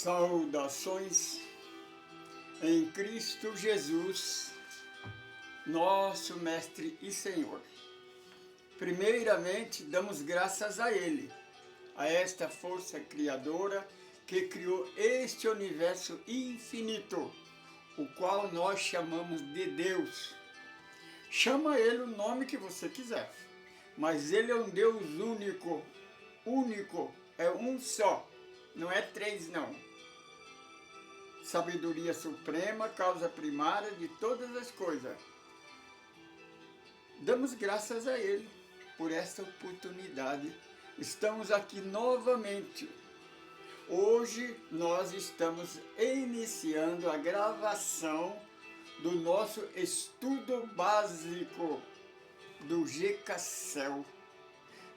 Saudações em Cristo Jesus, nosso Mestre e Senhor. Primeiramente, damos graças a Ele, a esta força criadora que criou este universo infinito, o qual nós chamamos de Deus. Chama Ele o nome que você quiser, mas Ele é um Deus único, é um só, não é três não. Sabedoria suprema, causa primária de todas as coisas. Damos graças a Ele por esta oportunidade. Estamos aqui novamente. Hoje nós estamos iniciando a gravação do nosso estudo básico do GKCEL.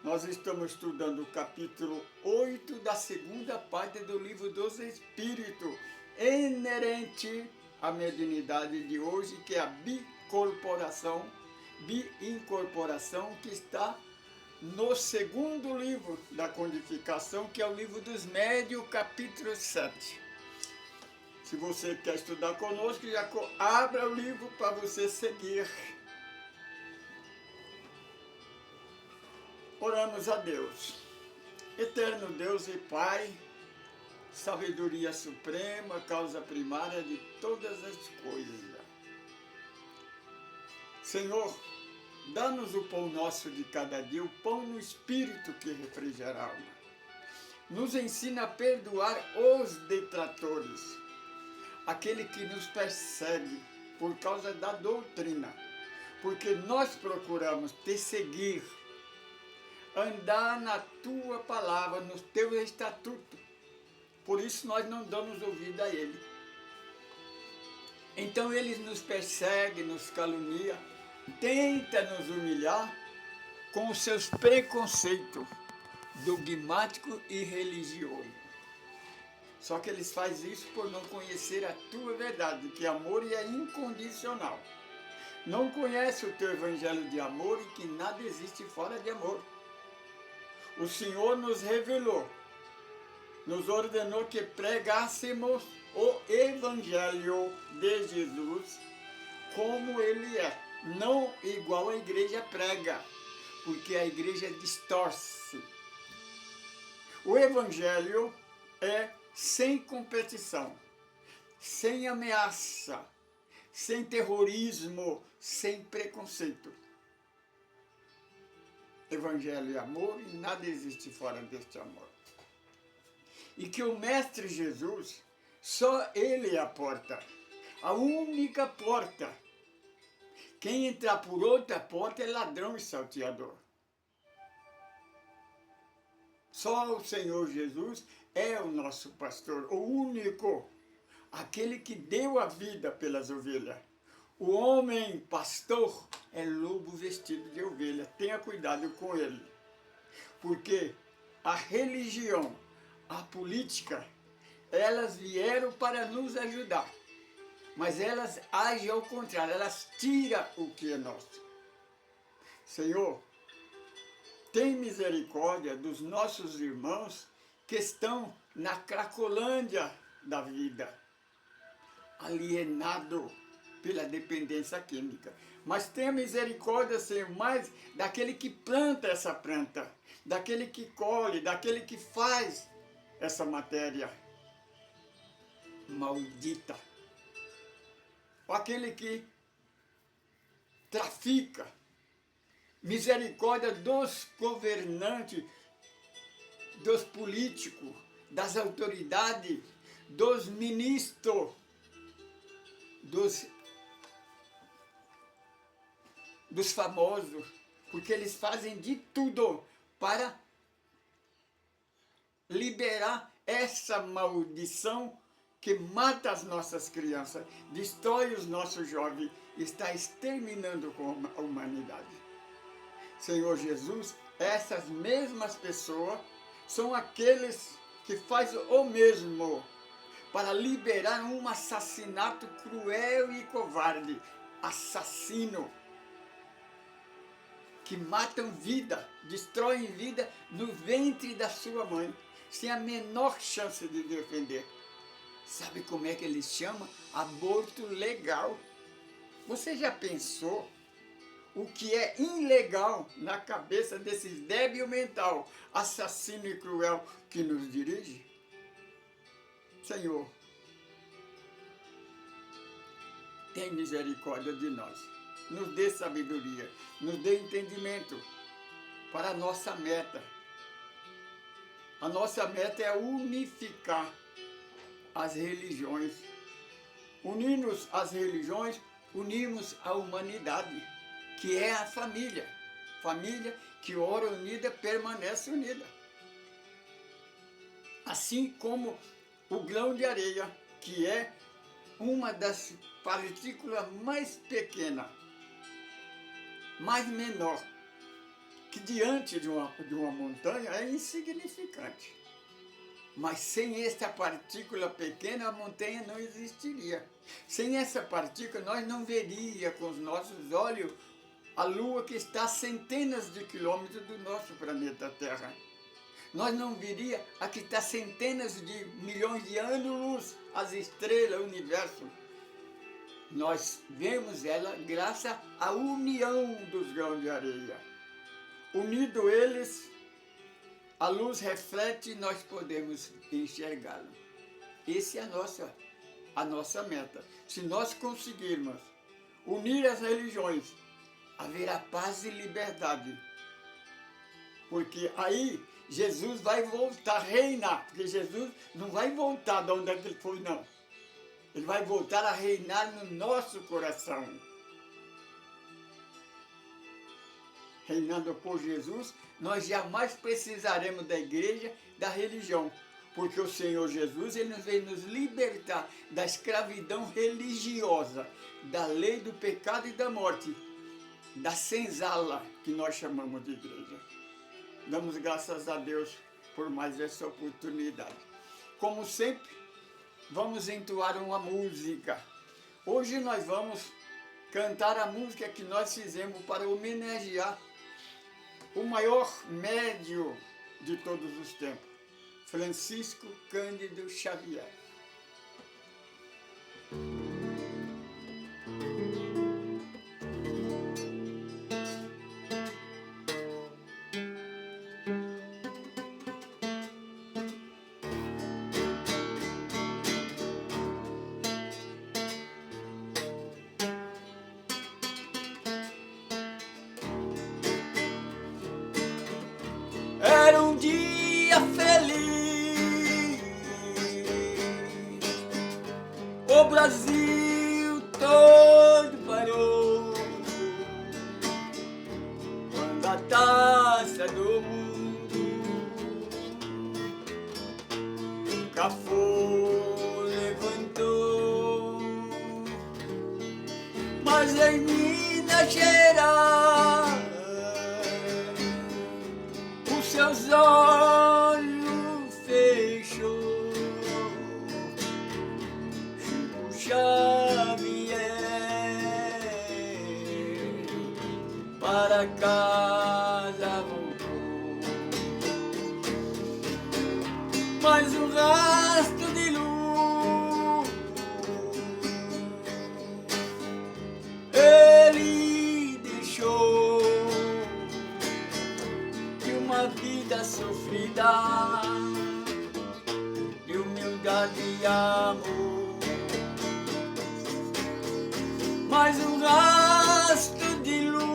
Nós estamos estudando o capítulo 8 da segunda parte do livro dos Espíritos, inerente à mediunidade de hoje, que é a biincorporação, que está no segundo livro da codificação, que é o livro dos médiuns, capítulo 7. Se você quer estudar conosco, já abra o livro para você seguir. Oramos a Deus. Eterno Deus e Pai, sabedoria suprema, causa primária de todas as coisas. Senhor, dá-nos o pão nosso de cada dia, o pão no Espírito que refrigera a alma. Nos ensina a perdoar os detratores, aquele que nos persegue por causa da doutrina, porque nós procuramos te seguir, andar na tua palavra, nos teus estatutos. Por isso nós não damos ouvido a ele. Então ele nos persegue, nos calunia, tenta nos humilhar com os seus preconceitos dogmáticos e religiosos. Só que eles fazem isso por não conhecer a tua verdade, que amor é incondicional. Não conhece o teu evangelho de amor e que nada existe fora de amor. O Senhor nos revelou, nos ordenou que pregássemos o Evangelho de Jesus como ele é, não igual a igreja prega, porque a igreja distorce. O Evangelho é sem competição, sem ameaça, sem terrorismo, sem preconceito. Evangelho é amor e nada existe fora deste amor. E que o Mestre Jesus, só Ele é a porta, a única porta. Quem entrar por outra porta é ladrão e salteador. Só o Senhor Jesus é o nosso pastor, o único, aquele que deu a vida pelas ovelhas. O homem pastor é lobo vestido de ovelha, tenha cuidado com ele, porque a religião, a política, elas vieram para nos ajudar, mas elas agem ao contrário, elas tiram o que é nosso. Senhor, tem misericórdia dos nossos irmãos que estão na cracolândia da vida, alienado pela dependência química. Mas tenha misericórdia, Senhor, mais daquele que planta essa planta, daquele que colhe, daquele que faz essa matéria maldita, aquele que trafica. Misericórdia dos governantes, dos políticos, das autoridades, dos ministros, dos famosos, porque eles fazem de tudo para liberar essa maldição que mata as nossas crianças, destrói os nossos jovens, está exterminando com a humanidade. Senhor Jesus, essas mesmas pessoas são aqueles que fazem o mesmo para liberar um assassinato cruel e covarde, assassino, que matam vida, destroem vida no ventre da sua mãe, sem a menor chance de defender. Sabe como é que eles chamam? Aborto legal. Você já pensou o que é ilegal na cabeça desses débil mental, assassino e cruel que nos dirige? Senhor, tem misericórdia de nós. Nos dê sabedoria, nos dê entendimento para a nossa meta. A nossa meta é unificar as religiões. Unirmos as religiões, unirmos a humanidade, que é a família. Família que ora unida, permanece unida. Assim como o grão de areia, que é uma das partículas mais pequenas, mais menor, que diante de uma montanha é insignificante. Mas sem essa partícula pequena, a montanha não existiria. Sem essa partícula, nós não veríamos com os nossos olhos a Lua que está a centenas de quilômetros do nosso planeta Terra. Nós não veríamos a que está a centenas de milhões de anos-luz, as estrelas, o universo. Nós vemos ela graças à união dos grãos de areia. Unido eles, a luz reflete e nós podemos enxergá-la. Essa é a nossa meta. Se nós conseguirmos unir as religiões, haverá paz e liberdade. Porque aí Jesus vai voltar a reinar. Porque Jesus não vai voltar de onde ele foi, não. Ele vai voltar a reinar no nosso coração. Reinando por Jesus, nós jamais precisaremos da igreja, da religião, porque o Senhor Jesus, ele veio nos libertar da escravidão religiosa, da lei do pecado e da morte, da senzala, que nós chamamos de igreja. Damos graças a Deus por mais essa oportunidade. Como sempre, vamos entoar uma música. Hoje nós vamos cantar a música que nós fizemos para homenagear o maior médium de todos os tempos, Francisco Cândido Xavier. Era um dia feliz, o Brasil todo parou, quando a taça do mundo o Cafu levantou. Mas em Minas Gerais seus olhos fechou, Chico Xavier para casa voltou. Mas um rastro de luz ele deixou, uma vida sofrida, de humildade e amor. Mas um rastro de luz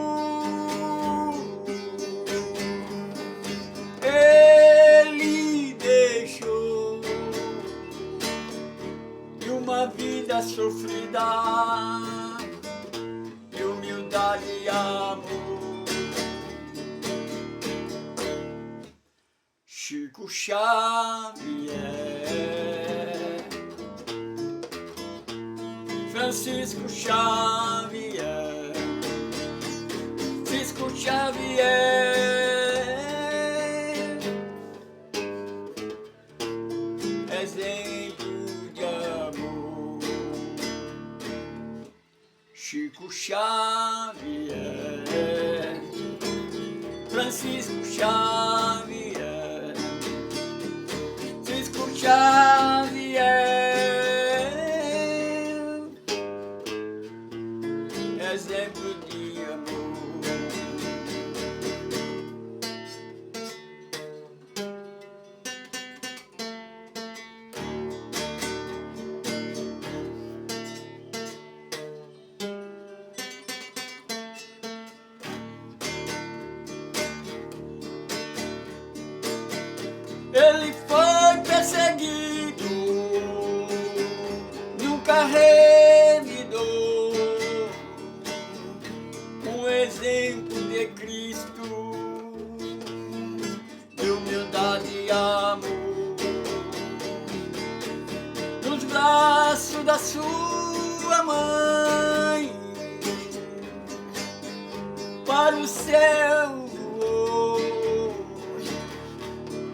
ele deixou, de uma vida sofrida, de humildade e amor. Chico Xavier, Francisco Xavier, Francisco Xavier, exemplo de amor. Chico Xavier, Francisco Xavier, Xavier, da sua mãe para o céu,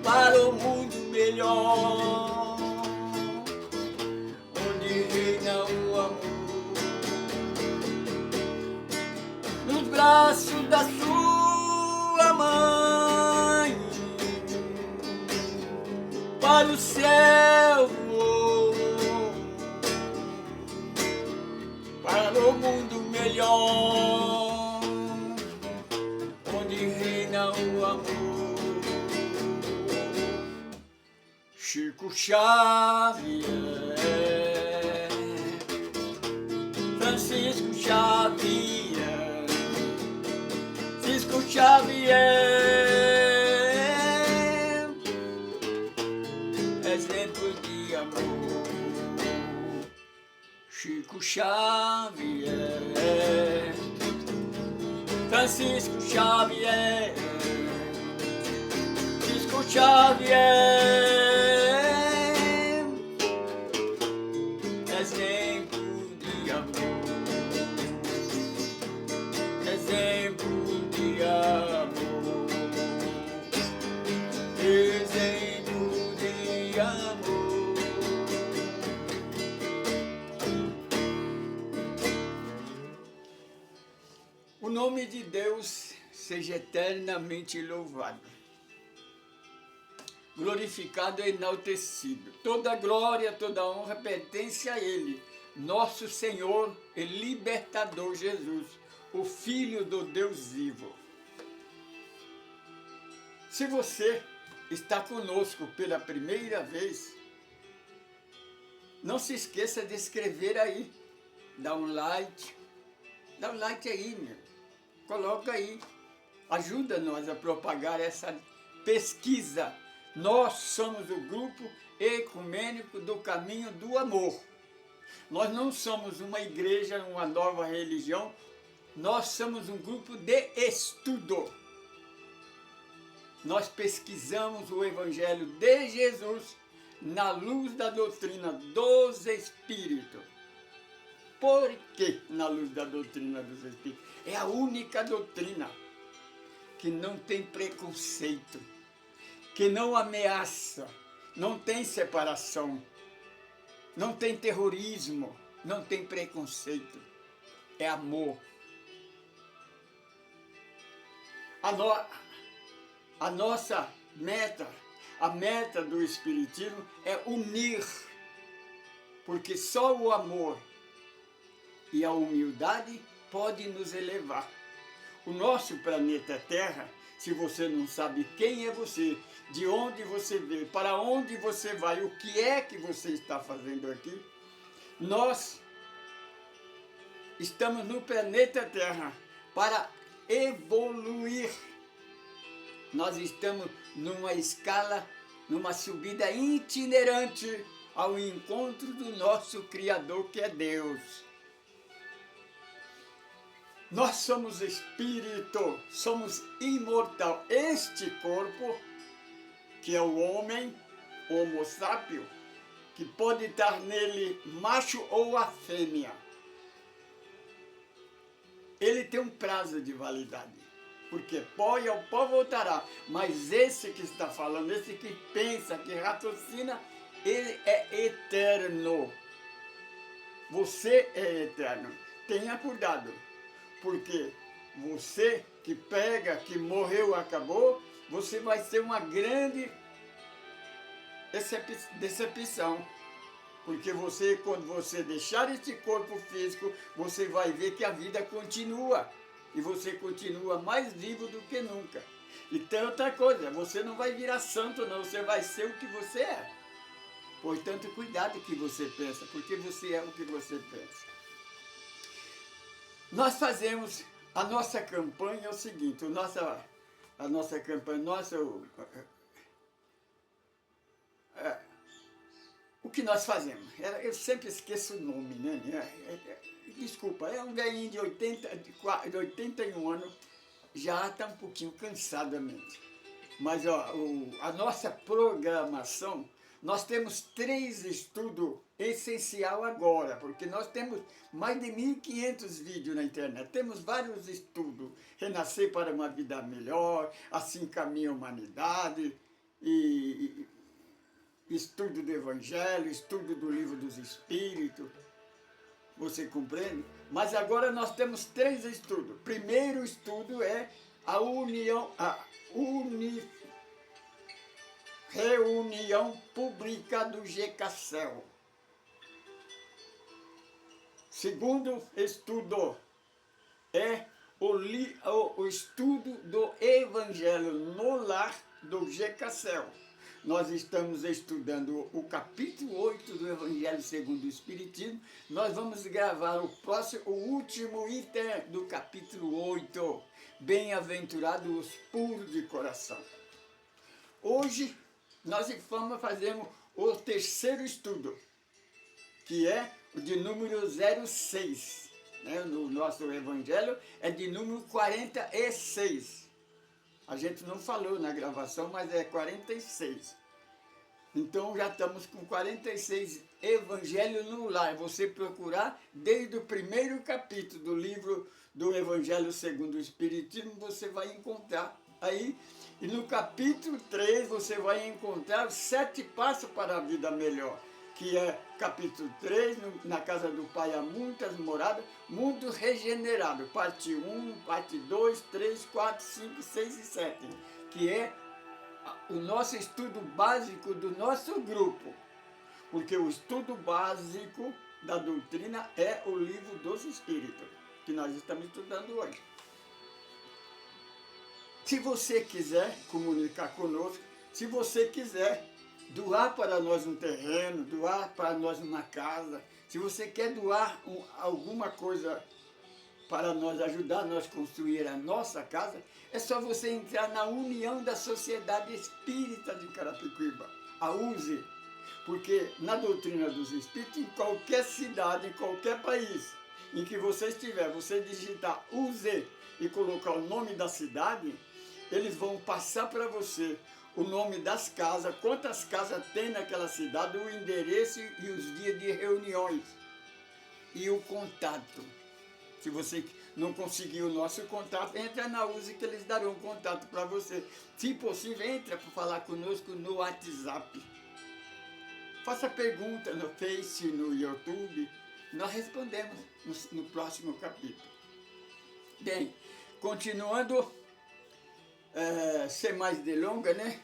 para o mundo melhor, onde reina o amor. Nos braços da sua mãe para o céu, para o mundo melhor, onde reina o amor. Chico Xavier, Francisco Xavier, Francisco Xavier, exemplo de amor. Chico Xavier, Francisco Xavier, Francisco Xavier, exemplo de amor, exemplo de amor, exemplo de amor. O nome de Deus seja eternamente louvado, glorificado e enaltecido. Toda glória, toda honra pertence a Ele, nosso Senhor e Libertador Jesus, o Filho do Deus vivo. Se você está conosco pela primeira vez, não se esqueça de escrever aí, dá um like aí, meu. Coloca aí, ajuda nós a propagar essa pesquisa. Nós somos o grupo ecumênico do caminho do amor. Nós não somos uma igreja, uma nova religião, nós somos um grupo de estudo. Nós pesquisamos o Evangelho de Jesus na luz da doutrina dos Espíritos. Por que na luz da doutrina dos Espíritos? É a única doutrina que não tem preconceito, que não ameaça, não tem separação, não tem terrorismo, não tem preconceito. É amor. A nossa meta, a meta do Espiritismo é unir, porque só o amor e a humildade pode nos elevar. O nosso planeta Terra, se você não sabe quem é você, de onde você veio, para onde você vai, o que é que você está fazendo aqui, nós estamos no planeta Terra para evoluir. Nós estamos numa escala, numa subida itinerante ao encontro do nosso Criador, que é Deus. Nós somos espírito, somos imortal. Este corpo, que é o homem, homo sapiens, que pode estar nele macho ou a fêmea, ele tem um prazo de validade, porque pó e ao pó voltará. Mas esse que está falando, esse que pensa, que raciocina, ele é eterno. Você é eterno. Tenha cuidado. Porque você que pega, que morreu, acabou, você vai ser uma grande decepção. Porque você, quando você deixar esse corpo físico, você vai ver que a vida continua. E você continua mais vivo do que nunca. E tem outra coisa, você não vai virar santo não, você vai ser o que você é. Portanto, cuidado o que você pensa, porque você é o que você pensa. Nós fazemos, a nossa campanha é o seguinte, a nossa campanha, o que nós fazemos? Eu sempre esqueço o nome, né? Desculpa, é um velhinho de 81 anos, já está um pouquinho cansado da mente. Mas ó, a nossa programação, Nós temos 3 estudos essencial agora, porque nós temos mais de 1.500 vídeos na internet. Temos vários estudos. Renascer para uma vida melhor, assim caminha a humanidade, e estudo do Evangelho, estudo do Livro dos Espíritos. Você compreende? Mas agora nós temos 3 estudos. Primeiro estudo é a reunião pública do GCACEL. Segundo estudo é o estudo do Evangelho no lar do GCACEL. Nós estamos estudando o capítulo 8 do Evangelho segundo o Espiritismo. Nós vamos gravar o último item do capítulo 8. Bem-aventurados os puros de coração. Hoje nós vamos fazer o terceiro estudo, que é o de número 06. Né? No nosso Evangelho é de número 46. A gente não falou na gravação, mas é 46. Então já estamos com 46 Evangelho no lar. Você procurar desde o primeiro capítulo do livro do Evangelho segundo o Espiritismo, você vai encontrar aí. E no capítulo 3 você vai encontrar os 7 passos para a vida melhor, que é capítulo 3, na casa do Pai há muitas moradas, mundo regenerado, parte 1, parte 2, 3, 4, 5, 6 e 7, que é o nosso estudo básico do nosso grupo, porque o estudo básico da doutrina é o Livro dos Espíritos, que nós estamos estudando hoje. Se você quiser comunicar conosco, se você quiser doar para nós um terreno, doar para nós uma casa, se você quer doar alguma coisa para nós ajudar nós a construir a nossa casa, é só você entrar na União da Sociedade Espírita de Carapicuíba, a USE, porque na doutrina dos Espíritos, em qualquer cidade, em qualquer país em que você estiver, você digitar USE e colocar o nome da cidade, eles vão passar para você o nome das casas, quantas casas tem naquela cidade, o endereço e os dias de reuniões e o contato. Se você não conseguir o nosso contato, entra na USE que eles darão contato para você. Se possível, entra para falar conosco no WhatsApp. Faça pergunta no Face, no YouTube. Nós respondemos no próximo capítulo. Bem, continuando, sem mais delongas, né?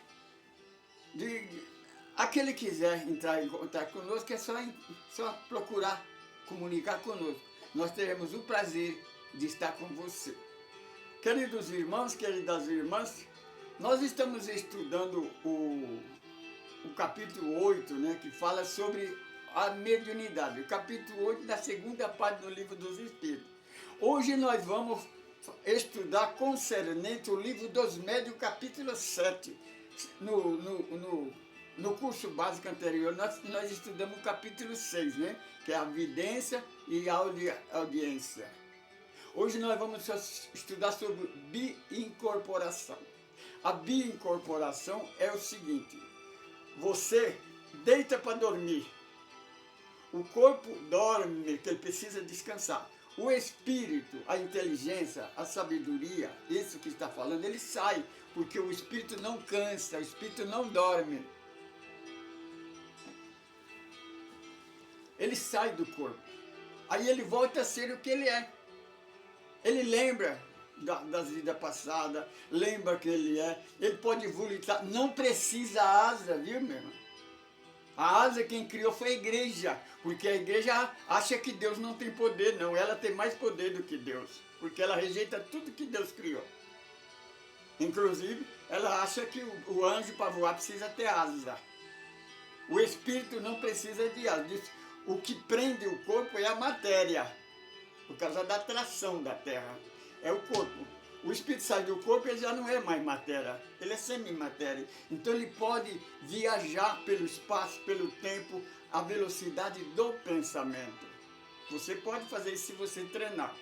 Aquele que quiser entrar em contato conosco, é só procurar comunicar conosco. Nós teremos o prazer de estar com você. Queridos irmãos, queridas irmãs, nós estamos estudando o capítulo 8, né, que fala sobre a mediunidade. O capítulo 8 da segunda parte do Livro dos Espíritos. Hoje nós vamos estudar concernente o Livro dos Médiuns, capítulo 7. No curso básico anterior, nós estudamos o capítulo 6, né? Que é a vidência e a audiência. Hoje nós vamos estudar sobre biincorporação. A biincorporação é o seguinte: você deita para dormir, o corpo dorme, que ele precisa descansar. O espírito, a inteligência, a sabedoria, isso que está falando, ele sai, porque o espírito não cansa, o espírito não dorme. Ele sai do corpo. Aí ele volta a ser o que ele é. Ele lembra das vidas passadas, lembra que ele é. Ele pode vomitar. Não precisa asa, viu, meu irmão? A asa quem criou foi a igreja. Porque a igreja acha que Deus não tem poder, não. Ela tem mais poder do que Deus. Porque ela rejeita tudo que Deus criou. Inclusive, ela acha que o anjo para voar precisa ter asa. O espírito não precisa de asa. O que prende o corpo é a matéria, por causa da atração da terra. É o corpo. O espírito sai do corpo, ele já não é mais matéria, ele é semimatéria. Então ele pode viajar pelo espaço, pelo tempo, a velocidade do pensamento. Você pode fazer isso se você treinar,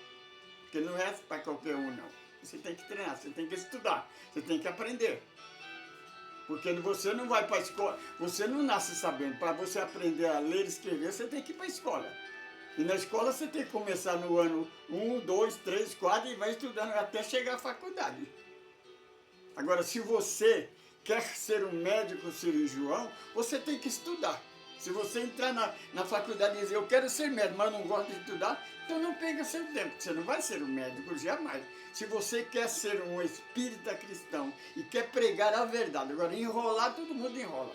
porque não é para qualquer um, não. Você tem que treinar, você tem que estudar, você tem que aprender. Porque você não vai para a escola, você não nasce sabendo. Para você aprender a ler e escrever, você tem que ir para a escola. E na escola você tem que começar no ano 1, 2, 3, 4 e vai estudando até chegar à faculdade. Agora, se você quer ser um médico cirurgião, você tem que estudar. Se você entrar na faculdade e dizer, eu quero ser médico, mas não gosto de estudar, então não pega seu tempo, você não vai ser um médico jamais. Se você quer ser um espírita cristão e quer pregar a verdade, agora enrolar, todo mundo enrola.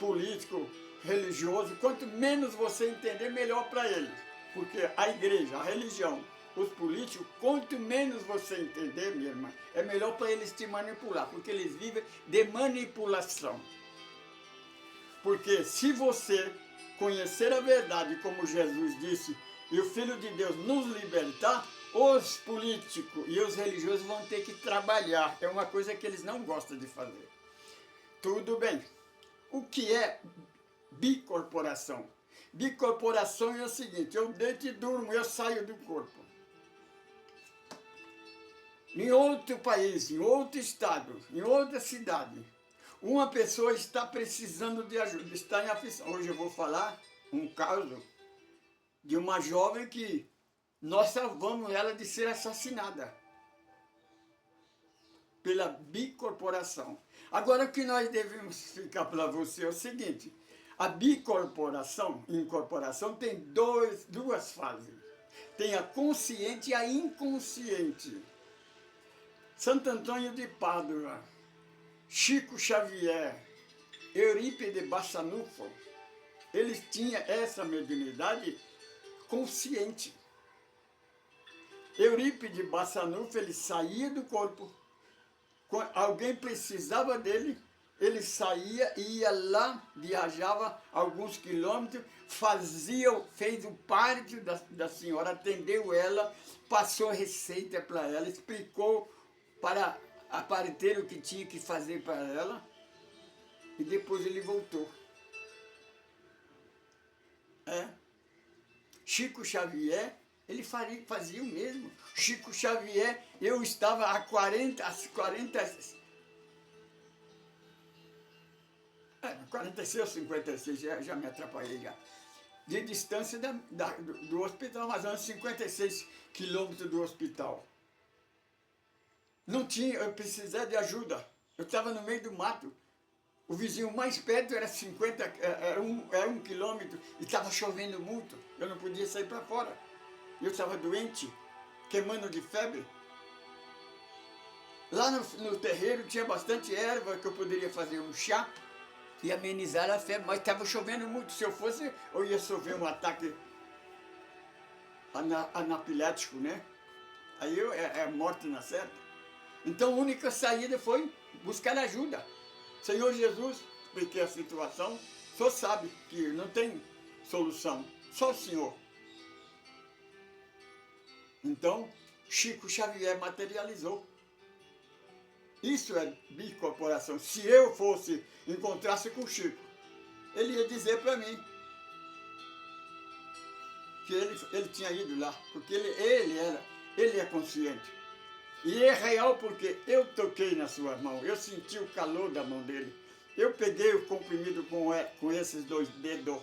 Político, religioso, quanto menos você entender, melhor para eles. Porque a igreja, a religião, os políticos, quanto menos você entender, minha irmã, é melhor para eles te manipular, porque eles vivem de manipulação. Porque se você conhecer a verdade, como Jesus disse, e o Filho de Deus nos libertar, os políticos e os religiosos vão ter que trabalhar. É uma coisa que eles não gostam de fazer. Tudo bem. O que é bicorporação? Bicorporação é o seguinte, eu deito e durmo, eu saio do corpo. Em outro país, em outro estado, em outra cidade, uma pessoa está precisando de ajuda, está em aflição. Hoje eu vou falar um caso de uma jovem que nós salvamos ela de ser assassinada pela bicorporação. Agora o que nós devemos explicar para você é o seguinte, a bicorporação, incorporação, tem duas fases. Tem a consciente e a inconsciente. Santo Antônio de Pádua, Chico Xavier, Eurípides de Barçanufo, eles tinham essa mediunidade consciente. Eurípides de Barçanufo, ele saía do corpo, quando alguém precisava dele, ele saía e ia lá, viajava alguns quilômetros, fez o parto da senhora, atendeu ela, passou receita para ela, explicou para a parteira o que tinha que fazer para ela, e depois ele voltou. Chico Xavier, ele fazia o mesmo. Chico Xavier, eu estava a 46 ou 56, já me atrapalhei já. De distância do hospital, mais ou menos 56 quilômetros do hospital. Não tinha, eu precisava de ajuda. Eu estava no meio do mato. O vizinho mais perto era 50, era um quilômetro e estava chovendo muito. Eu não podia sair para fora. Eu estava doente, queimando de febre. Lá no terreiro tinha bastante erva que eu poderia fazer um chá e amenizar a febre, mas estava chovendo muito. Se eu fosse, eu ia sofrer um ataque anafilético, né? Aí é morte na certa. Então a única saída foi buscar ajuda. Senhor Jesus, porque a situação, o Senhor sabe que não tem solução, só o Senhor. Então, Chico Xavier materializou. Isso é bicorporação. Se eu encontrasse com o Chico, ele ia dizer para mim que ele tinha ido lá, porque ele é consciente. E é real porque eu toquei na sua mão, eu senti o calor da mão dele. Eu peguei o comprimido com esses 2 dedos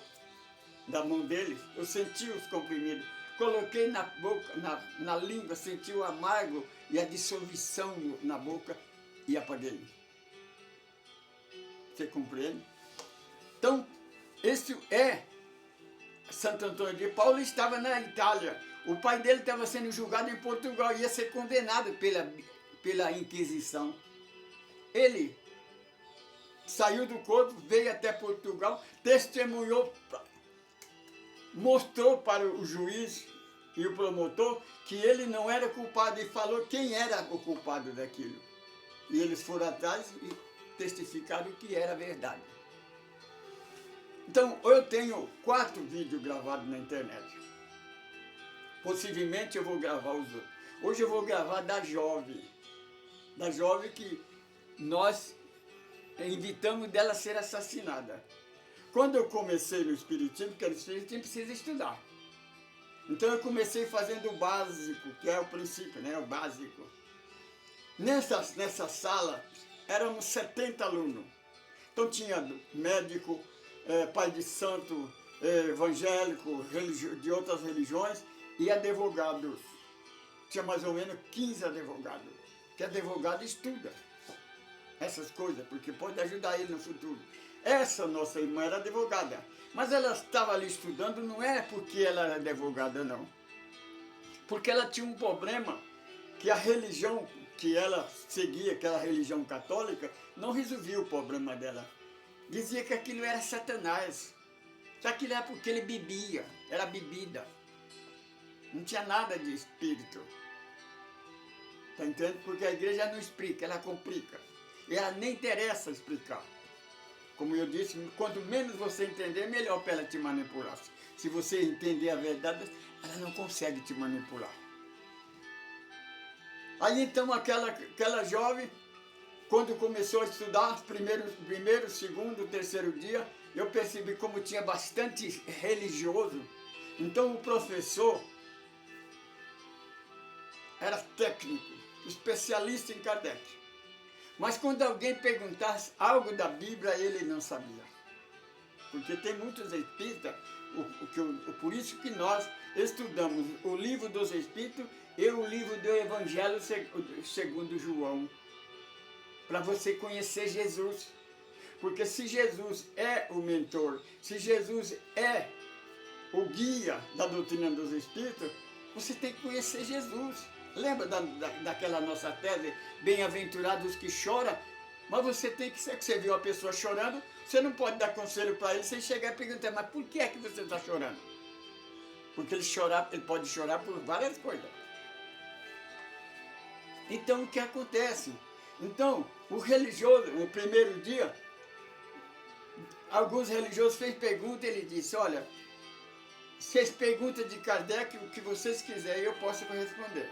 da mão dele, eu senti os comprimidos. Coloquei na boca, na língua, senti o amargo e a dissolução na boca e apaguei. Você compreende? Então, esse é Santo Antônio de Paulo, estava na Itália. O pai dele estava sendo julgado em Portugal, ia ser condenado pela Inquisição. Ele saiu do corpo, veio até Portugal, testemunhou, mostrou para o juiz e o promotor que ele não era culpado e falou quem era o culpado daquilo. E eles foram atrás e testificaram que era verdade. Então, eu tenho 4 vídeos gravados na internet. Possivelmente eu vou gravar os outros. Hoje eu vou gravar da jovem que nós evitamos dela ser assassinada. Quando eu comecei no Espiritismo, porque no Espiritismo precisa estudar. Então eu comecei fazendo o básico, que é o princípio, né? O básico. Nessa sala, éramos 70 alunos. Então tinha médico, pai de santo, evangélico, de outras religiões e advogados. Tinha mais ou menos 15 advogados, que advogado estuda essas coisas, porque pode ajudar ele no futuro. Essa nossa irmã era advogada, mas ela estava ali estudando não é porque ela era advogada, não. Porque ela tinha um problema que a religião que ela seguia, aquela religião católica, não resolvia o problema dela. Dizia que aquilo era Satanás, que aquilo era porque ele bebia, era bebida. Não tinha nada de espírito. Está entendendo? Porque a igreja não explica, ela complica. E ela nem interessa explicar. Como eu disse, quanto menos você entender, melhor para ela te manipular. Se você entender a verdade, ela não consegue te manipular. Aí então aquela jovem, quando começou a estudar, primeiro, segundo, terceiro dia, eu percebi como tinha bastante religioso. Então o professor era técnico, especialista em Kardec. Mas quando alguém perguntasse algo da Bíblia, ele não sabia. Porque tem muitos espíritas, por isso que nós estudamos o livro dos Espíritos e o livro do Evangelho segundo João, para você conhecer Jesus. Porque se Jesus é o mentor, se Jesus é o guia da doutrina dos Espíritos, você tem que conhecer Jesus. Lembra daquela nossa tese, bem-aventurados que choram? Mas você tem que, se você viu a pessoa chorando, você não pode dar conselho para ele sem chegar e perguntar, mas por que é que você está chorando? Porque ele pode chorar por várias coisas. Então o que acontece? Então, o religioso, no primeiro dia, alguns religiosos fez pergunta e ele disse, olha, vocês perguntam de Kardec o que vocês quiserem, eu posso responder.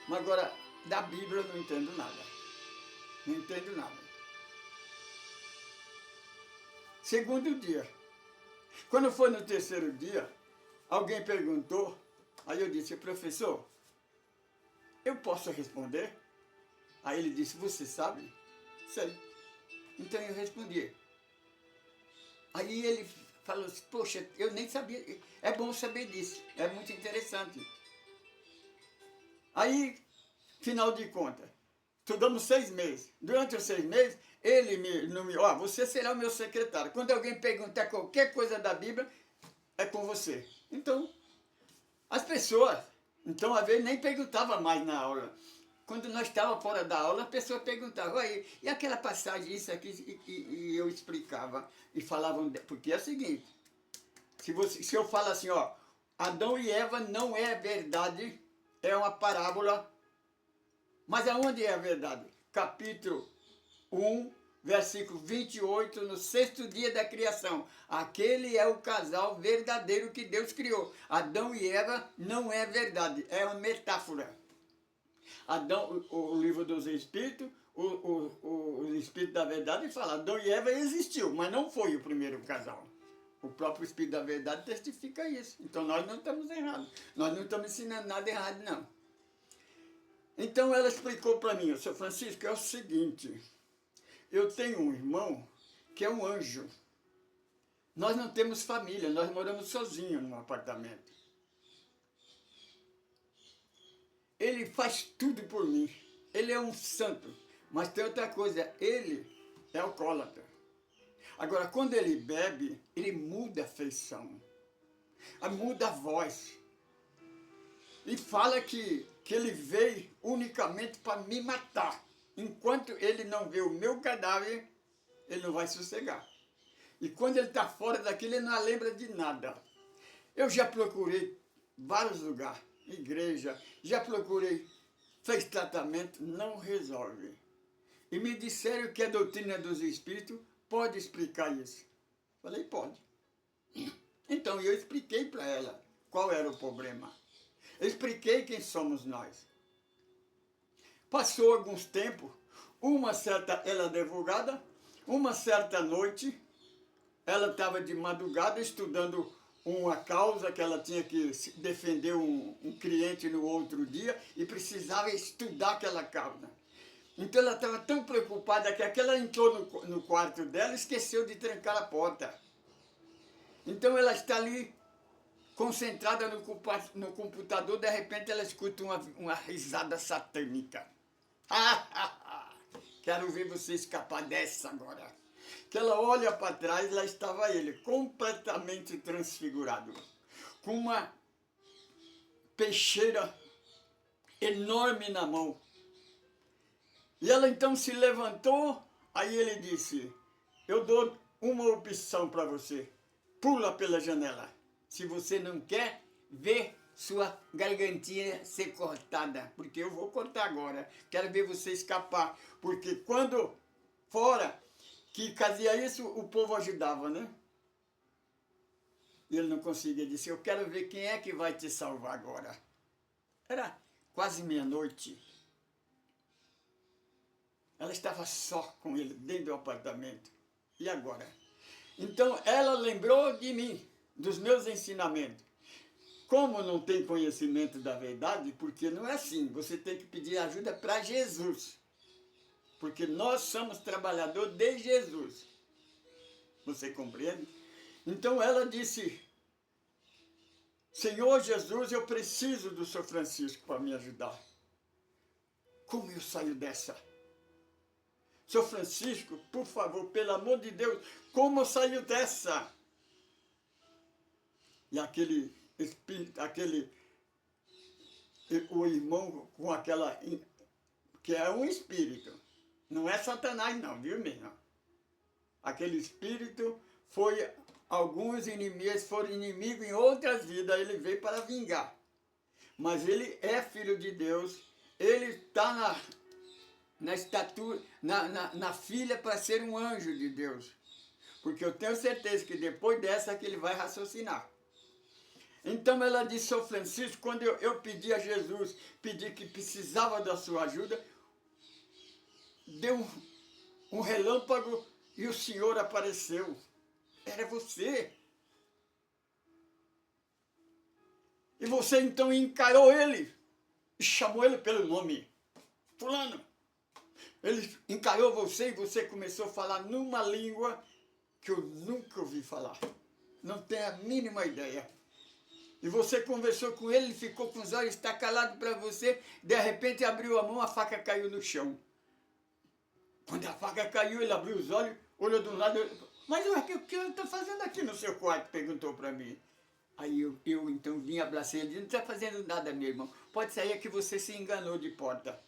Mas agora, da Bíblia eu não entendo nada. Não entendo nada. Segundo dia. Quando foi no terceiro dia, alguém perguntou, aí eu disse, professor, eu posso responder? Aí ele disse, você sabe? Sei. Então eu respondi. Aí ele falou assim, poxa, eu nem sabia, é bom saber disso, é muito interessante. Aí, final de contas, estudamos 6 meses. Durante os 6 meses, ele você será o meu secretário. Quando alguém perguntar qualquer coisa da Bíblia, é com você. Então, as pessoas, então às vezes nem perguntavam mais na aula. Quando nós estávamos fora da aula, a pessoa perguntava, e aquela passagem, isso aqui, e eu explicava, e falavam, porque é o seguinte, se eu falo assim, ó, Adão e Eva não é verdade, é uma parábola, mas aonde é a verdade? Capítulo 1, versículo 28, no 6º dia da criação. Aquele é o casal verdadeiro que Deus criou. Adão e Eva não é verdade, é uma metáfora. Adão, o livro dos Espíritos, o Espírito da Verdade fala, Adão e Eva existiu, mas não foi o primeiro casal. O próprio Espírito da Verdade testifica isso. Então nós não estamos errados. Nós não estamos ensinando nada errado, não. Então ela explicou para mim, seu Francisco, é o seguinte, eu tenho um irmão que é um anjo. Nós não temos família, nós moramos sozinhos num apartamento. Ele faz tudo por mim. Ele é um santo. Mas tem outra coisa, ele é alcoólatra. Agora, quando ele bebe, ele muda a feição. Muda a voz. E fala que ele veio unicamente para me matar. Enquanto ele não vê o meu cadáver, ele não vai sossegar. E quando ele está fora daquilo, ele não lembra de nada. Eu já procurei vários lugares, igreja, já procurei, fez tratamento, não resolve. E me disseram que a doutrina dos Espíritos pode explicar isso. Falei, pode. Então eu expliquei para ela qual era o problema. Eu expliquei quem somos nós. Passou alguns tempos, ela é advogada, uma certa noite, ela estava de madrugada estudando uma causa que ela tinha que defender um cliente no outro dia e precisava estudar aquela causa. Então ela estava tão preocupada preocupada que ela entrou no quarto dela e esqueceu de trancar a porta. Então ela está ali concentrada no computador, de repente ela escuta uma risada satânica. Quero ver você escapar dessa agora. Que ela olha para trás, lá estava ele, completamente transfigurado, com uma peixeira enorme na mão. E ela então se levantou, aí ele disse, eu dou uma opção para você, pula pela janela, se você não quer ver sua gargantinha ser cortada, porque eu vou cortar agora, quero ver você escapar, porque quando fora que fazia isso, o povo ajudava, né? E ele não conseguia, disse, eu quero ver quem é que vai te salvar agora. Era quase meia-noite. Ela estava só com ele, dentro do apartamento. E agora? Então ela lembrou de mim, dos meus ensinamentos. Como não tem conhecimento da verdade, porque não é assim, você tem que pedir ajuda para Jesus. Porque nós somos trabalhadores de Jesus. Você compreende? Então ela disse, Senhor Jesus, eu preciso do Sr. Francisco para me ajudar. Como eu saio dessa? Sr. Francisco, por favor, pelo amor de Deus, como eu saio dessa? E aquele espírito, o irmão com aquela, que é um espírito, não é Satanás não, viu mesmo? Aquele espírito foi, alguns inimigos foram inimigos em outras vidas, ele veio para vingar. Mas ele é filho de Deus, ele está na estatura, na filha para ser um anjo de Deus. Porque eu tenho certeza que depois dessa que ele vai raciocinar. Então ela disse ao Francisco, quando eu pedi a Jesus, pedi que precisava da sua ajuda, deu um relâmpago e o Senhor apareceu. Era você. E você então encarou ele e chamou ele pelo nome. Fulano. Ele encarou você e você começou a falar numa língua que eu nunca ouvi falar. Não tenho a mínima ideia. E você conversou com ele, ele ficou com os olhos estacalados para você, de repente abriu a mão, a faca caiu no chão. Quando a faca caiu, ele abriu os olhos, olhou de um lado, mas o que eu estou fazendo aqui no seu quarto? Perguntou para mim. Aí eu então vim abracei ele, não está fazendo nada, meu irmão. Pode sair que você se enganou de porta.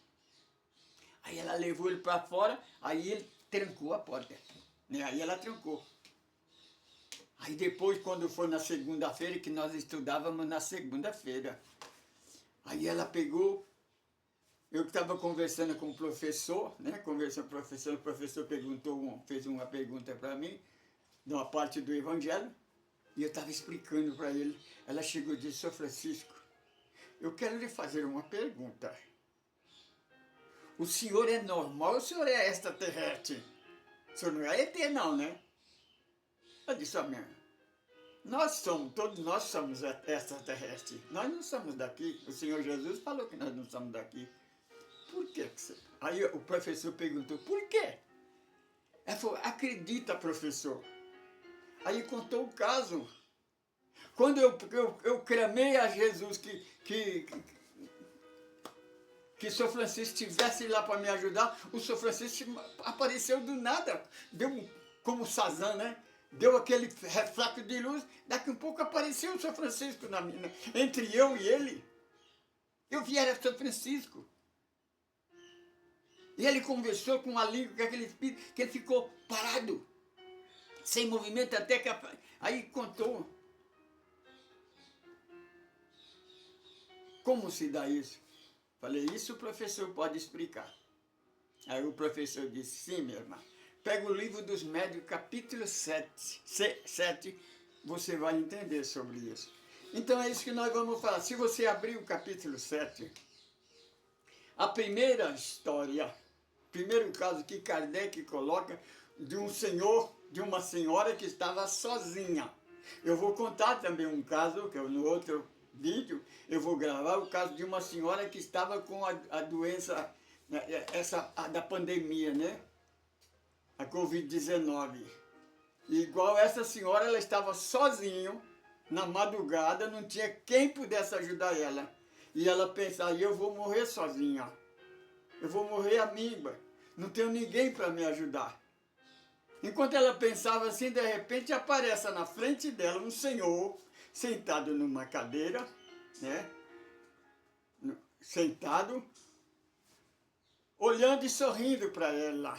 Aí ela levou ele para fora, aí ele trancou a porta. Né? Aí ela trancou. Aí depois, quando foi na segunda-feira, que nós estudávamos na segunda-feira, aí ela pegou, eu estava conversando com o professor, né? Conversando com o professor fez uma pergunta para mim, de uma parte do Evangelho, e eu estava explicando para ele. Ela chegou e disse, Sr. Francisco, eu quero lhe fazer uma pergunta. O senhor é normal ou o senhor é extraterrestre? O senhor não é ET não, né? Eu disse, amém. Todos nós somos extraterrestres. Nós não somos daqui. O Senhor Jesus falou que nós não somos daqui. Por quê? Aí o professor perguntou, por quê? Ela falou, acredita, professor. Aí contou o caso. Quando eu clamei a Jesus que Sr. Francisco estivesse lá para me ajudar, o Sr. Francisco apareceu do nada. Deu como Sazã, né? Deu aquele reflexo de luz, daqui um pouco apareceu o Sr. Francisco entre eu e ele. Eu vi, era Sr. Francisco. E ele conversou com a língua, com aquele espírito, que ele ficou parado, sem movimento, até que... Aí contou. Como se dá isso? Falei, isso o professor pode explicar. Aí o professor disse, sim, minha irmã. Pega o livro dos médios, capítulo 7, você vai entender sobre isso. Então é isso que nós vamos falar. Se você abrir o capítulo 7, a primeira história, primeiro caso que Kardec coloca de um senhor, de uma senhora que estava sozinha. Eu vou contar também um caso, que no outro vídeo, eu vou gravar o caso de uma senhora que estava com a doença, da pandemia, né? a Covid-19. Igual essa senhora, ela estava sozinha, na madrugada, não tinha quem pudesse ajudar ela. E ela pensava, eu vou morrer sozinha, eu vou morrer amiga, não tenho ninguém para me ajudar. Enquanto ela pensava assim, de repente aparece na frente dela um senhor, sentado numa cadeira, né? Sentado, olhando e sorrindo para ela.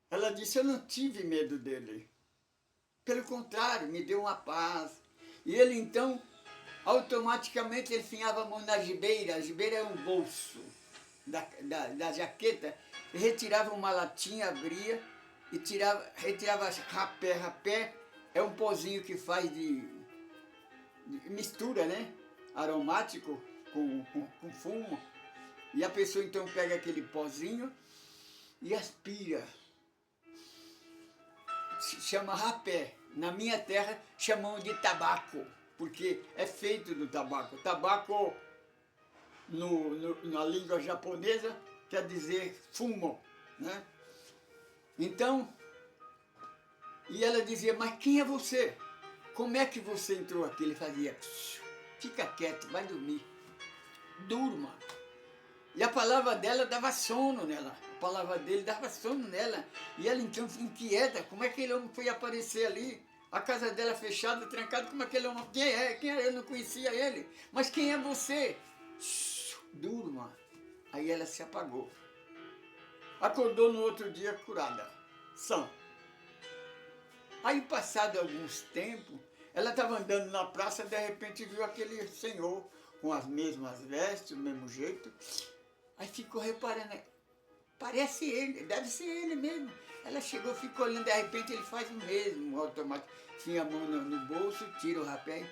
Ela disse, eu não tive medo dele. Pelo contrário, me deu uma paz. E ele então, automaticamente, ele enfiava a mão na gibeira. A gibeira é um bolso da jaqueta. E retirava uma latinha, abria e retirava rapé. Rapé é um pozinho que faz de mistura, né? Aromático com fumo. E a pessoa então pega aquele pozinho e aspira. Se chama rapé. Na minha terra chamam de tabaco, porque é feito do tabaco. Tabaco, na língua japonesa, quer dizer fumo, né? Então, e ela dizia, mas quem é você? Como é que você entrou aqui? Ele fazia, fica quieto, vai dormir, durma. E a palavra dela dava sono nela, a palavra dele dava sono nela. E ela então inquieta, como é que aquele homem foi aparecer ali? A casa dela fechada, trancada, como aquele homem, quem é? Quem é? Eu não conhecia ele. Mas quem é você? Durma. Aí ela se apagou. Acordou no outro dia curada, sã. Aí passado alguns tempos, ela estava andando na praça, de repente viu aquele senhor com as mesmas vestes, do mesmo jeito. Aí ficou reparando, parece ele, deve ser ele mesmo. Ela chegou, ficou olhando, de repente ele faz o mesmo, automático. Tinha a mão no bolso, tira o rapé.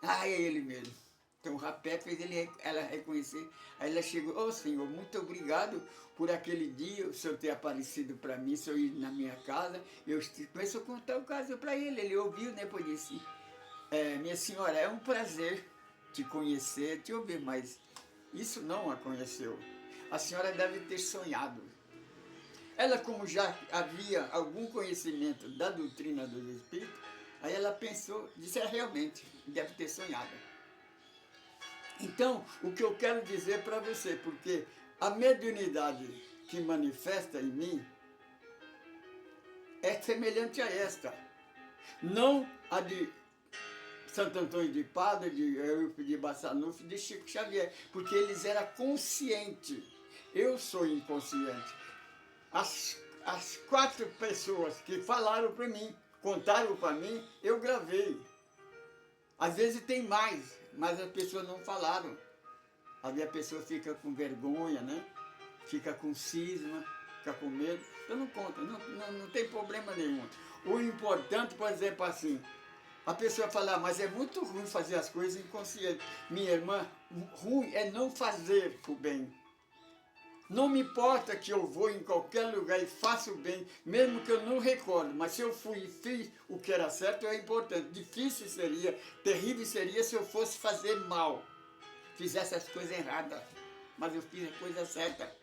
Ah, é ele mesmo. Então o rapé fez ela reconhecer. Aí ela chegou, ô senhor, muito obrigado por aquele dia, o senhor ter aparecido para mim, o senhor ir na minha casa. Eu começou a contar o caso para ele, ele ouviu, né? Depois disse, minha senhora, é um prazer te conhecer, te ouvir, mas isso não a conheceu. A senhora deve ter sonhado. Ela, como já havia algum conhecimento da doutrina dos espíritos, aí ela pensou, disse, realmente, deve ter sonhado. Então, o que eu quero dizer para você, porque a mediunidade que manifesta em mim é semelhante a esta. Não a de Santo Antônio de Pádua, de Eurico de Bassanufo, de Chico Xavier, porque eles eram conscientes. Eu sou inconsciente. As 4 pessoas que falaram para mim, contaram para mim, eu gravei. Às vezes tem mais, mas as pessoas não falaram. Às vezes a pessoa fica com vergonha, né? Fica com cisma, fica com medo. Eu não conto, não tem problema nenhum. O importante, por exemplo, assim, a pessoa fala, mas é muito ruim fazer as coisas inconscientes. Minha irmã, ruim é não fazer o bem. Não me importa que eu vou em qualquer lugar e faço o bem, mesmo que eu não recordo, mas se eu fui e fiz o que era certo, é importante. Difícil seria, terrível seria se eu fosse fazer mal, fizesse as coisas erradas, mas eu fiz a coisa certa.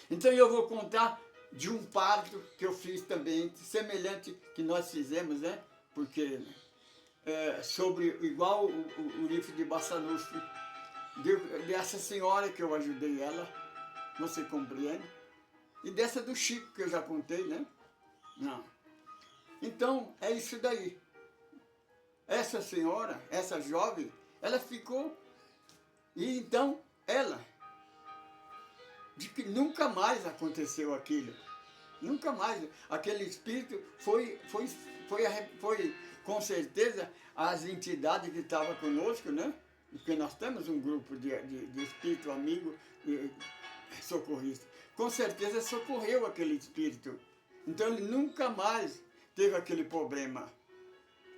Então eu vou contar de um parto que eu fiz também, semelhante que nós fizemos, né? Porque sobre, igual o livro de Bassanufo, dessa senhora que eu ajudei ela, você compreende? E dessa do Chico, que eu já contei, né? Não. Então, é isso daí. Essa senhora, essa jovem, ela ficou, e então, de que nunca mais aconteceu aquilo. Nunca mais. Aquele espírito foi com certeza, as entidades que estavam conosco, né? Porque nós temos um grupo de espírito amigo, socorrista. Com certeza socorreu aquele espírito. Então ele nunca mais teve aquele problema.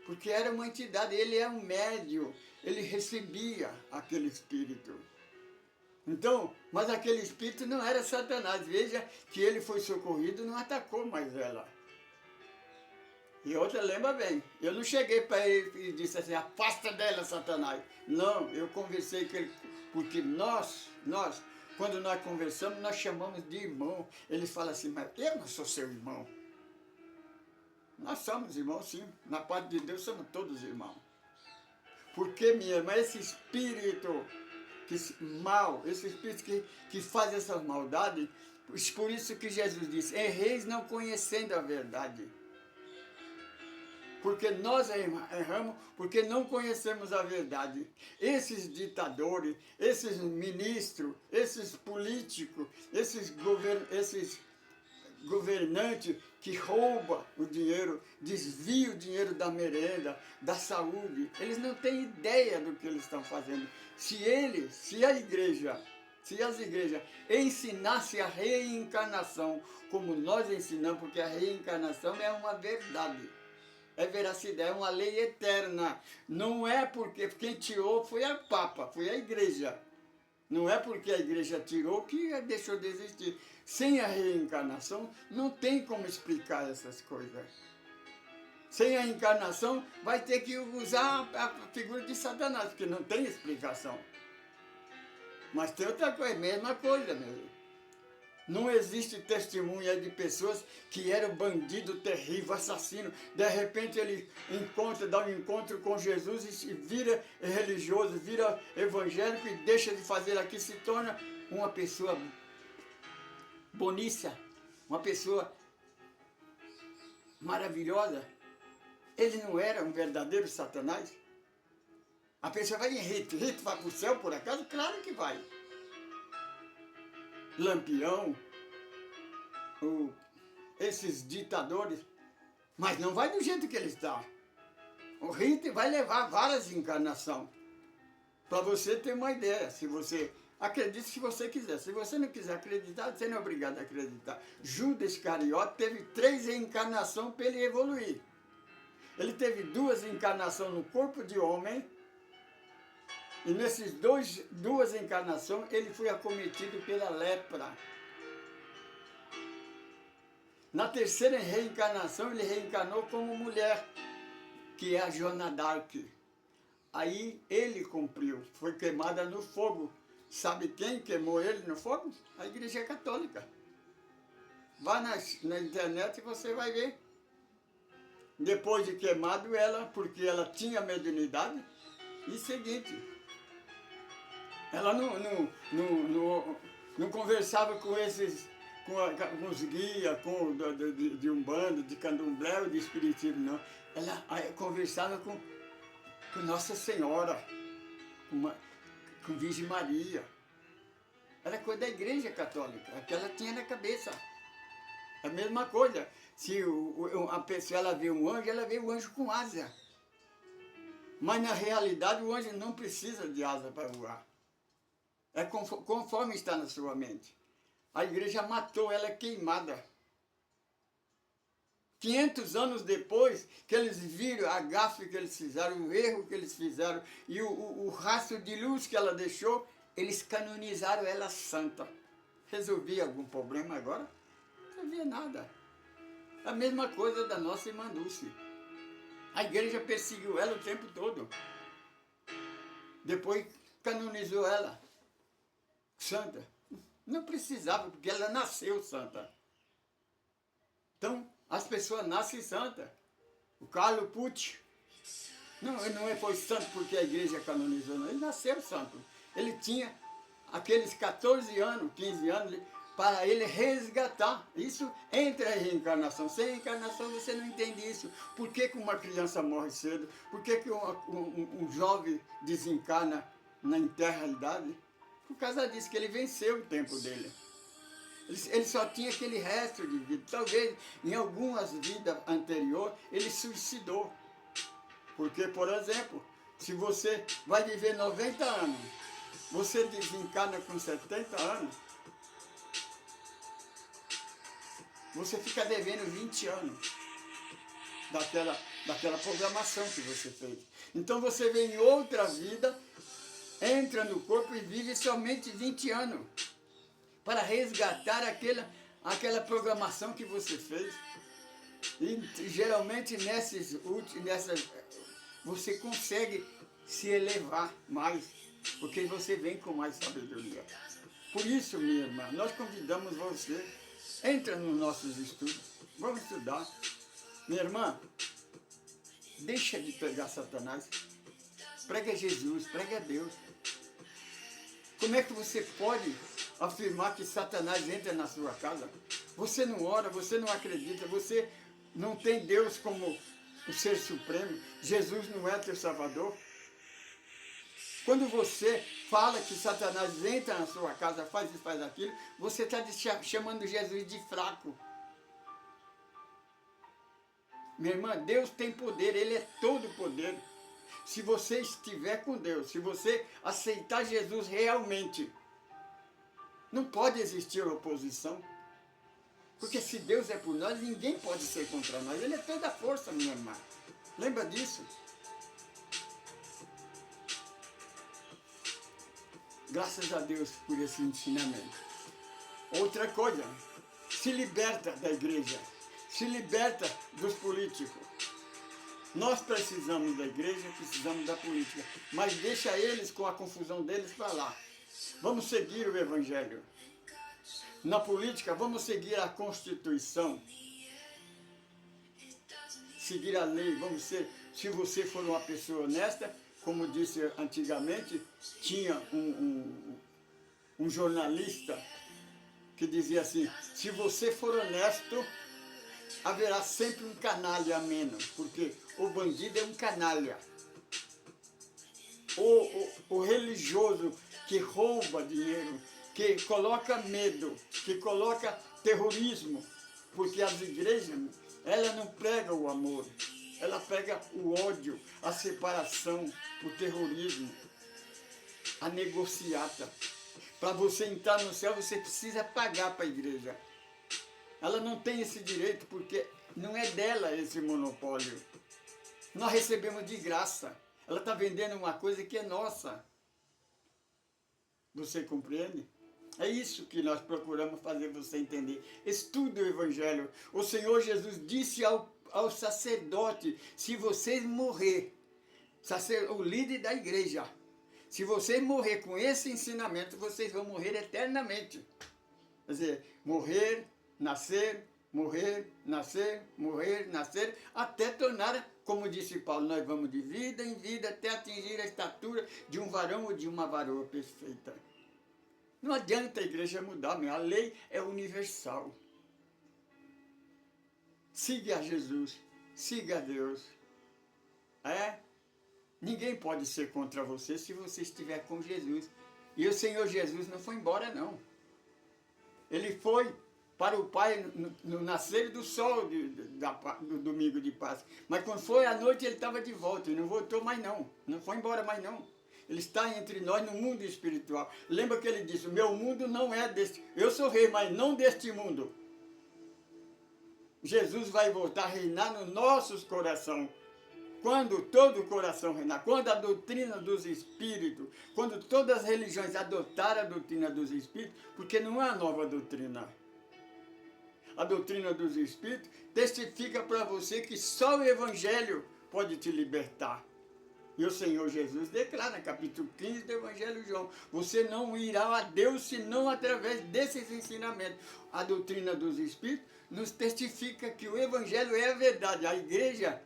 Porque era uma entidade, ele é um médium, ele recebia aquele espírito. Então, mas aquele espírito não era Satanás. Veja que ele foi socorrido e não atacou mais ela. E outra, lembra bem, eu não cheguei para ele e disse assim, afasta dela, Satanás. Não, eu conversei com ele, porque nós Quando nós conversamos, nós chamamos de irmão. Ele fala assim, mas eu não sou seu irmão. Nós somos irmãos, sim. Na parte de Deus somos todos irmãos. Porque, minha irmã, esse espírito mal, esse espírito que faz essas maldades, por isso que Jesus disse, erreis não conhecendo a verdade. Porque nós erramos, porque não conhecemos a verdade. Esses ditadores, esses ministros, esses políticos, esses governantes que roubam o dinheiro, desviam o dinheiro da merenda, da saúde, eles não têm ideia do que eles estão fazendo. Se as igrejas ensinassem a reencarnação, como nós ensinamos, porque a reencarnação é uma verdade. É veracidade, é uma lei eterna. Não é porque quem tirou foi a Papa, foi a igreja. Não é porque a igreja tirou que deixou de existir. Sem a reencarnação, não tem como explicar essas coisas. Sem a encarnação, vai ter que usar a figura de Satanás, porque não tem explicação. Mas tem outra coisa, mesma coisa mesmo. Não existe testemunha de pessoas que eram bandido terrível, assassino. De repente ele dá um encontro com Jesus e vira religioso, vira evangélico e deixa de fazer aqui, se torna uma pessoa bonícia, uma pessoa maravilhosa. Ele não era um verdadeiro Satanás? A pessoa vai em rito vai para o céu por acaso? Claro que vai. Lampião, esses ditadores, mas não vai do jeito que ele está. O rito vai levar várias encarnações. Para você ter uma ideia, se você acredita se você quiser. Se você não quiser acreditar, você não é obrigado a acreditar. Judas Iscariote teve 3 reencarnações para ele evoluir. Ele teve 2 encarnações no corpo de homem, e nessas 2 encarnações ele foi acometido pela lepra. Na 3ª reencarnação ele reencarnou como mulher, que é a Joana d'Arc. Aí ele cumpriu, foi queimada no fogo. Sabe quem queimou ele no fogo? A Igreja Católica. Vá na internet e você vai ver. Depois de queimado ela, porque ela tinha mediunidade, e seguinte, ela não conversava com os guias, de Umbanda, de Candomblé, de Espiritismo, não. Ela conversava com Nossa Senhora, com Virgem Maria. Era coisa da Igreja Católica, é que ela tinha na cabeça. A mesma coisa, se a pessoa ela vê um anjo, ela vê o anjo com asa. Mas na realidade o anjo não precisa de asa para voar. É conforme está na sua mente. A igreja matou ela queimada. 500 anos depois que eles viram a gafe que eles fizeram, o erro que eles fizeram e o rastro de luz que ela deixou, eles canonizaram ela santa. Resolvia algum problema agora? Não resolvia nada. A mesma coisa da nossa irmã Dulce. A igreja perseguiu ela o tempo todo. Depois canonizou ela santa. Não precisava, porque ela nasceu santa. Então, as pessoas nascem santa. O Carlo Pucci não foi santo porque a igreja canonizou, não. Ele nasceu santo. Ele tinha aqueles 14 anos, 15 anos, para ele resgatar. Isso entra em reencarnação. Sem reencarnação você não entende isso. Por que uma criança morre cedo? Por que um jovem desencarna na eternidade? Por causa disso, que ele venceu o tempo dele. Ele só tinha aquele resto de vida. Talvez em algumas vidas anteriores ele suicidou. Porque, por exemplo, se você vai viver 90 anos, você desencarna com 70 anos, você fica devendo 20 anos daquela programação que você fez. Então você vem em outra vida, entra no corpo e vive somente 20 anos para resgatar aquela programação que você fez. E geralmente nessas você consegue se elevar mais, porque você vem com mais sabedoria. Por isso, minha irmã, nós convidamos você, entra nos nossos estudos, vamos estudar. Minha irmã, deixa de pregar Satanás, prega Jesus, prega Deus. Como é que você pode afirmar que Satanás entra na sua casa? Você não ora, você não acredita, você não tem Deus como o ser supremo, Jesus não é teu salvador. Quando você fala que Satanás entra na sua casa, faz isso, faz aquilo, você está chamando Jesus de fraco. Minha irmã, Deus tem poder, Ele é todo poder. Se você estiver com Deus, se você aceitar Jesus realmente, não pode existir oposição. Porque se Deus é por nós, ninguém pode ser contra nós. Ele é toda a força, minha irmã. Lembra disso? Graças a Deus por esse ensinamento. Outra coisa, se liberta da igreja, se liberta dos políticos. Nós precisamos da igreja, precisamos da política, mas deixa eles com a confusão deles para lá. Vamos seguir o Evangelho. Na política, vamos seguir a Constituição, seguir a lei, vamos ser, se você for uma pessoa honesta, como disse antigamente, tinha um jornalista que dizia assim, se você for honesto, haverá sempre um canalha a menos, porque o bandido é um canalha. O religioso que rouba dinheiro, que coloca medo, que coloca terrorismo, porque as igrejas, ela não prega o amor, ela prega o ódio, a separação, o terrorismo, a negociata. Para você entrar no céu, você precisa pagar para a igreja. Ela não tem esse direito, porque não é dela esse monopólio. Nós recebemos de graça. Ela está vendendo uma coisa que é nossa. Você compreende? É isso que nós procuramos fazer você entender. Estude o Evangelho. O Senhor Jesus disse ao sacerdote, se vocês morrer, o líder da igreja, se vocês morrer com esse ensinamento, vocês vão morrer eternamente. Quer dizer, morrer, nascer, morrer, nascer, morrer, nascer, até tornar, como disse Paulo, nós vamos de vida em vida até atingir a estatura de um varão ou de uma varoa perfeita. Não adianta a igreja mudar, a lei é universal. Siga a Jesus, siga a Deus. Ninguém pode ser contra você se você estiver com Jesus. E o Senhor Jesus não foi embora, não. Ele foi para o Pai no nascer do sol do domingo de Páscoa. Mas quando foi à noite, ele estava de volta e não voltou mais não. Não foi embora mais não. Ele está entre nós no mundo espiritual. Lembra que ele disse, o meu mundo não é deste... Eu sou rei, mas não deste mundo. Jesus vai voltar a reinar nos nossos corações. Quando todo o coração reinar, quando a doutrina dos espíritos, quando todas as religiões adotaram a doutrina dos espíritos, porque não é a nova doutrina. A doutrina dos espíritos testifica para você que só o Evangelho pode te libertar. E o Senhor Jesus declara, capítulo 15 do Evangelho de João, você não irá a Deus senão através desses ensinamentos. A doutrina dos Espíritos nos testifica que o Evangelho é a verdade. A igreja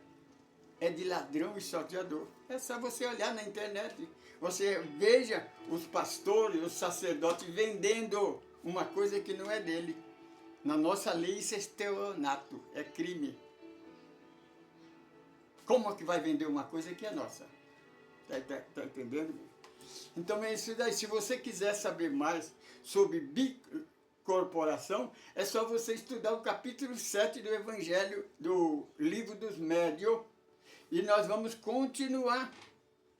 é de ladrão e salteador. É só você olhar na internet. Você veja os pastores, os sacerdotes vendendo uma coisa que não é dele. Na nossa lei isso é estelionato, é crime. Como é que vai vender uma coisa que é nossa? Tá entendendo? Então é isso daí. Se você quiser saber mais sobre bicorporação, é só você estudar o capítulo 7 do Evangelho, do Livro dos Médios. E nós vamos continuar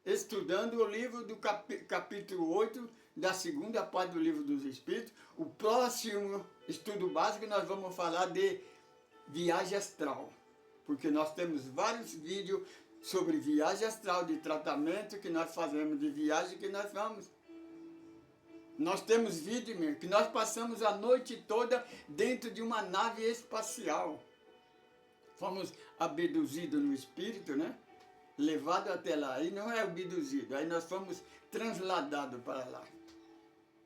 estudando o livro do capítulo 8, da segunda parte do Livro dos Espíritos. O próximo estudo básico nós vamos falar de viagem astral. Porque nós temos vários vídeos sobre viagem astral, de tratamento que nós fazemos, de viagem que nós vamos. Nós temos vídeo mesmo, que nós passamos a noite toda dentro de uma nave espacial. Fomos abduzidos no espírito, né? Levado até lá. Aí não é abduzido, aí nós fomos transladados para lá.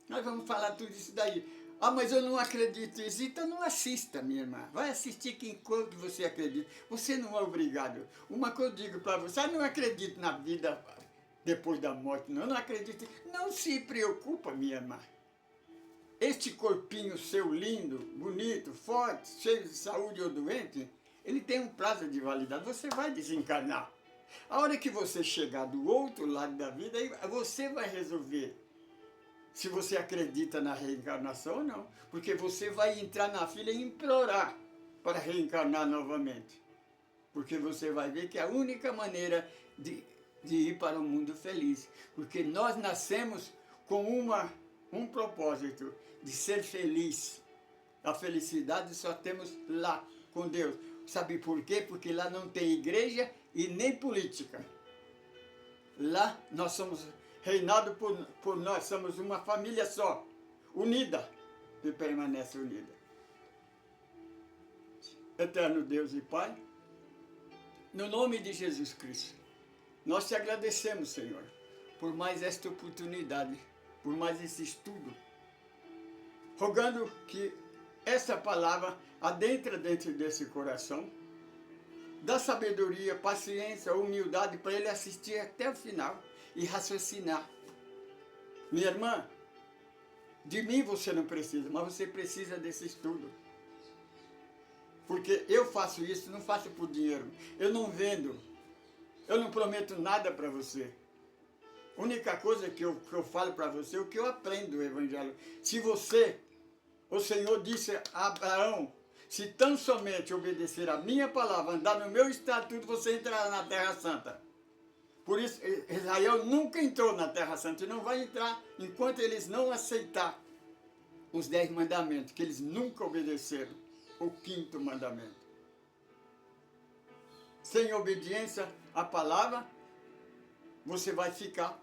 Nós vamos falar tudo isso daí. Ah, mas eu não acredito nisso. Então não assista, minha irmã. Vai assistir quem quando você acredita. Você não é obrigado. Uma coisa eu digo para você, eu não acredito na vida depois da morte, não. Eu não acredito. Não se preocupa, minha irmã. Este corpinho seu lindo, bonito, forte, cheio de saúde ou doente, ele tem um prazo de validade. Você vai desencarnar. A hora que você chegar do outro lado da vida, aí você vai resolver se você acredita na reencarnação ou não. Porque você vai entrar na fila e implorar para reencarnar novamente. Porque você vai ver que é a única maneira de ir para o mundo feliz. Porque nós nascemos com um propósito de ser feliz. A felicidade só temos lá com Deus. Sabe por quê? Porque lá não tem igreja e nem política. Lá nós somos reinados por nós, somos uma família só, unida, e permanece unida. Eterno Deus e Pai, no nome de Jesus Cristo, nós te agradecemos, Senhor, por mais esta oportunidade, por mais esse estudo, rogando que essa palavra adentre dentro desse coração, dá sabedoria, paciência, humildade para ele assistir até o final e raciocinar. Minha irmã, de mim você não precisa, mas você precisa desse estudo. Porque eu faço isso, não faço por dinheiro. Eu não vendo, eu não prometo nada para você. A única coisa que eu falo para você é o que eu aprendo do Evangelho. Se você, o Senhor disse a Abraão, se tão somente obedecer a minha palavra, andar no meu estatuto, você entrará na Terra Santa. Por isso, Israel nunca entrou na Terra Santa e não vai entrar enquanto eles não aceitar os 10 mandamentos, que eles nunca obedeceram, o 5º mandamento. Sem obediência à palavra, você vai ficar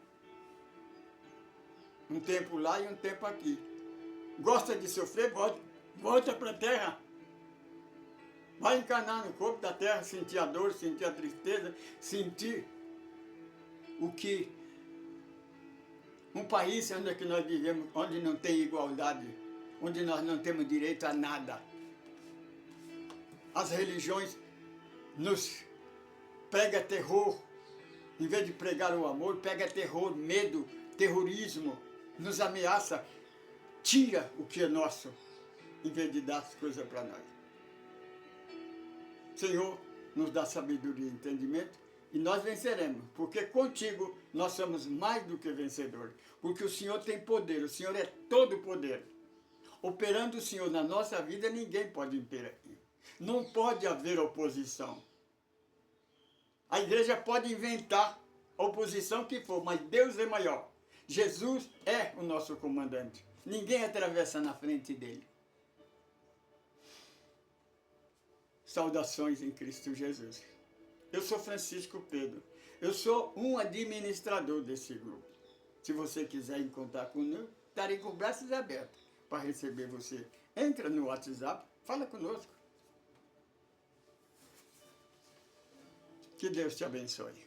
um tempo lá e um tempo aqui. Gosta de sofrer? Volta para a terra. Vai encarnar no corpo da terra, sentir a dor, sentir a tristeza, sentir o que um país onde é que nós vivemos, onde não tem igualdade, onde nós não temos direito a nada. As religiões nos pregam terror, em vez de pregar o amor, pega terror, medo, terrorismo, nos ameaça, tira o que é nosso, em vez de dar as coisas para nós. Senhor, nos dá sabedoria e entendimento, e nós venceremos, porque contigo nós somos mais do que vencedores, porque o Senhor tem poder, o Senhor é todo poder. Operando o Senhor na nossa vida, ninguém pode impedir. Não pode haver oposição. A igreja pode inventar a oposição que for, mas Deus é maior. Jesus é o nosso comandante. Ninguém atravessa na frente dele. Saudações em Cristo Jesus. Eu sou Francisco Pedro. Eu sou um administrador desse grupo. Se você quiser encontrar comigo, estarei com braços abertos para receber você. Entra no WhatsApp, fala conosco. Que Deus te abençoe.